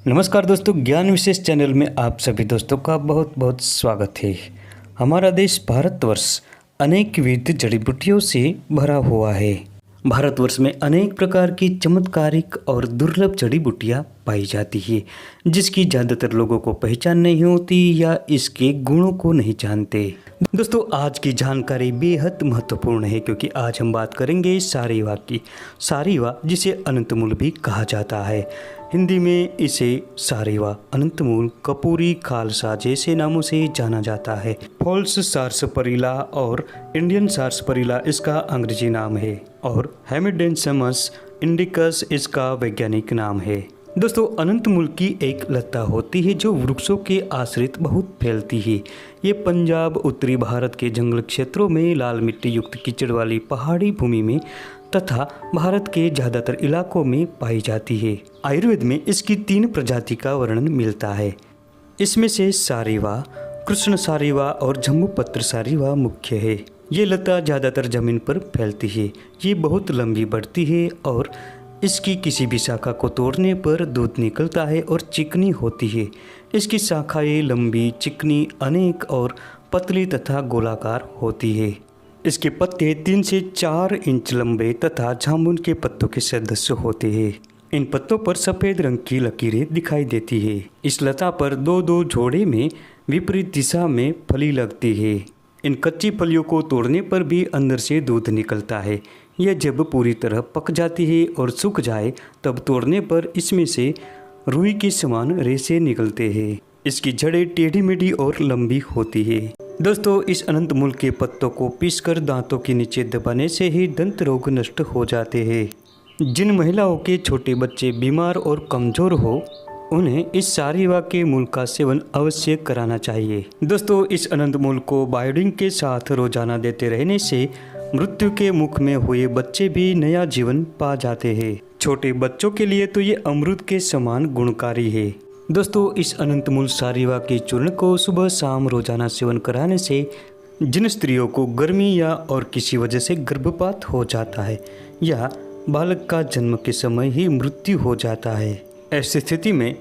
नमस्कार दोस्तों, ज्ञान विशेष चैनल में आप सभी दोस्तों का बहुत बहुत स्वागत है। हमारा देश भारतवर्ष अनेक विविध जड़ी बूटियों से भरा हुआ है। भारतवर्ष में अनेक प्रकार की चमत्कारिक और दुर्लभ जड़ी बूटियाँ पाई जाती है, जिसकी ज़्यादातर लोगों को पहचान नहीं होती या इसके गुणों को नहीं जानते। दोस्तों, आज की जानकारी बेहद महत्वपूर्ण है क्योंकि आज हम बात करेंगे सारीवा की। सारीवा जिसे अनंतमूल भी कहा जाता है। हिंदी में इसे सारीवा, अनंतमूल, कपूरी, खालसा जैसे नामों से जाना जाता है। फॉल्स सार्सपरिला और इंडियन सार्सपरिला इसका अंग्रेजी नाम है और हेमिडेन्समस इंडिकस इसका वैज्ञानिक नाम है। दोस्तों, अनंतमूल की एक लता होती है जो वृक्षों के आश्रित बहुत फैलती है। ये पंजाब, उत्तरी भारत के जंगल क्षेत्रों में, लाल मिट्टी युक्त कीचड़ वाली पहाड़ी भूमि में तथा भारत के ज़्यादातर इलाकों में पाई जाती है। आयुर्वेद में इसकी 3 प्रजाति का वर्णन मिलता है। इसमें से सारीवा, कृष्ण सारीवा और जम्बूपत्र सारीवा मुख्य है। ये लता ज़्यादातर जमीन पर फैलती है। ये बहुत लंबी बढ़ती है और इसकी किसी भी शाखा को तोड़ने पर दूध निकलता है और चिकनी होती है। इसकी शाखाएं लंबी, चिकनी, अनेक और पतली तथा गोलाकार होती है। इसके पत्ते 3 से 4 इंच लंबे तथा जामुन के पत्तों के सदृश होते हैं। इन पत्तों पर सफ़ेद रंग की लकीरें दिखाई देती है। इस लता पर 2-2 जोड़े में विपरीत दिशा में फली लगती है। इन कच्ची फलियों को तोड़ने पर भी अंदर से दूध निकलता है। यह जब पूरी तरह पक जाती है और सूख जाए तब तोड़ने पर इसमें से रुई के समान रेशे निकलते हैं। इसकी जड़ें टेढ़ी मेढ़ी और लंबी होती है। दोस्तों, इस अनंतमूल के पत्तों को पीसकर दांतों के नीचे दबाने से ही दंत रोग नष्ट हो जाते हैं। जिन महिलाओं के छोटे बच्चे बीमार और कमज़ोर हो उन्हें इस सारीवा के मूल का सेवन अवश्य कराना चाहिए। दोस्तों, इस अनंतमूल को बायोडीन के साथ रोजाना देते रहने से मृत्यु के मुख में हुए बच्चे भी नया जीवन पा जाते हैं। छोटे बच्चों के लिए तो ये अमृत के समान गुणकारी है। दोस्तों, इस अनंतमूल सारीवा के चूर्ण को सुबह शाम रोजाना सेवन कराने से जिन स्त्रियों को गर्मी या और किसी वजह से गर्भपात हो जाता है या बालक का जन्म के समय ही मृत्यु हो जाता है, ऐसी स्थिति में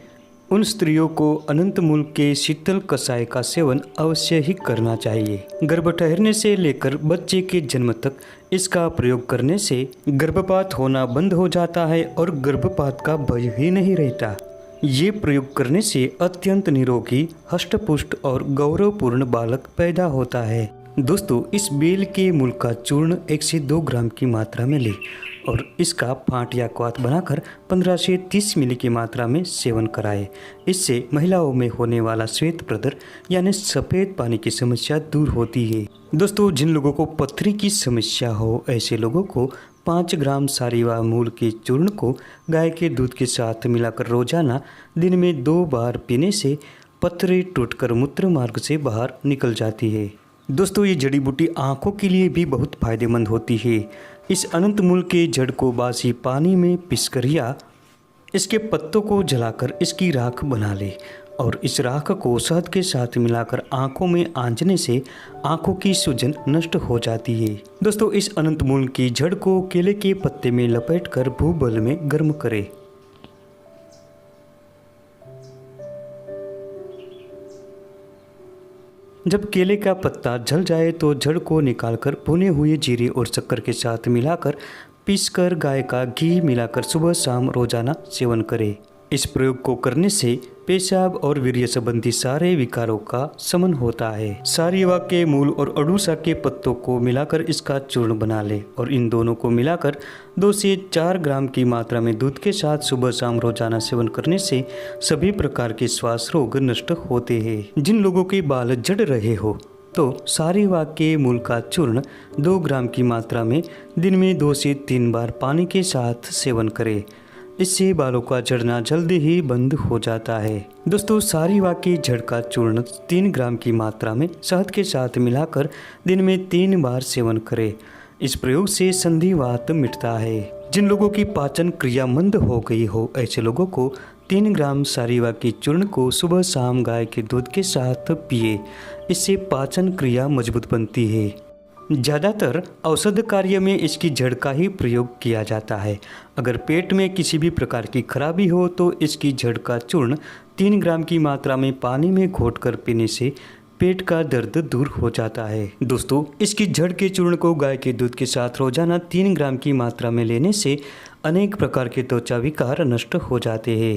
उन स्त्रियों को अनंतमूल के शीतल कषाय का सेवन अवश्य ही करना चाहिए। गर्भ ठहरने से लेकर बच्चे के जन्म तक इसका प्रयोग करने से गर्भपात होना बंद हो जाता है और गर्भपात का भय ही नहीं रहता। ये प्रयोग करने से अत्यंत निरोगी, हष्टपुष्ट और गौरवपूर्ण बालक पैदा होता है। दोस्तों, इस बेल के मूल का चूर्ण 1 से 2 ग्राम की मात्रा में लें और इसका फांट या क्वाथ बनाकर 15 से 30 मिली की मात्रा में सेवन कराएं। इससे महिलाओं में होने वाला श्वेत प्रदर यानी सफ़ेद पानी की समस्या दूर होती है। दोस्तों, जिन लोगों को पथरी की समस्या हो ऐसे लोगों को 5 ग्राम सारीवा मूल के चूर्ण को गाय के दूध के साथ मिलाकर रोजाना दिन में 2 बार पीने से पथरी टूटकर मूत्र मार्ग से बाहर निकल जाती है। दोस्तों, ये जड़ी बूटी आँखों के लिए भी बहुत फायदेमंद होती है। इस अनंतमूल के जड़ को बासी पानी में पीसकर या इसके पत्तों को जलाकर इसकी राख बना ले और इस राख को शहद के साथ मिलाकर आँखों में आंचने से आँखों की सूजन नष्ट हो जाती है। दोस्तों, इस अनंतमूल की जड़ को केले के पत्ते में लपेटकर भूबल में गर्म करें। जब केले का पत्ता जल जाए तो जड़ को निकालकर भुने हुए जीरे और शक्कर के साथ मिलाकर पीसकर गाय का घी मिलाकर सुबह शाम रोजाना सेवन करें। इस प्रयोग को करने से पेशाब और वीर्य संबंधी सारे विकारों का शमन होता है। सारीवा के मूल और अड़ूसा के पत्तों को मिलाकर इसका चूर्ण बना ले और इन दोनों को मिलाकर 2 से 4 ग्राम की मात्रा में दूध के साथ सुबह शाम रोजाना सेवन करने से सभी प्रकार के श्वास रोग नष्ट होते हैं। जिन लोगों के बाल झड़ रहे हो तो सारीवा के मूल का चूर्ण 2 ग्राम की मात्रा में दिन में 2 से 3 बार पानी के साथ सेवन करें। इससे बालों का झड़ना जल्दी ही बंद हो जाता है। दोस्तों, सारीवा की जड़ का चूर्ण 3 ग्राम की मात्रा में शहद के साथ मिलाकर दिन में 3 बार सेवन करें। इस प्रयोग से संधिवात मिटता है। जिन लोगों की पाचन क्रिया मंद हो गई हो ऐसे लोगों को 3 ग्राम सारीवा की चूर्ण को सुबह शाम गाय के दूध के साथ पिए। इससे पाचन क्रिया मजबूत बनती है। ज़्यादातर औषध कार्य में इसकी जड़ का ही प्रयोग किया जाता है। अगर पेट में किसी भी प्रकार की खराबी हो तो इसकी जड़ का चूर्ण 3 ग्राम की मात्रा में पानी में घोटकर पीने से पेट का दर्द दूर हो जाता है। दोस्तों, इसकी जड़ के चूर्ण को गाय के दूध के साथ रोजाना 3 ग्राम की मात्रा में लेने से अनेक प्रकार के त्वचा विकार नष्ट हो जाते हैं।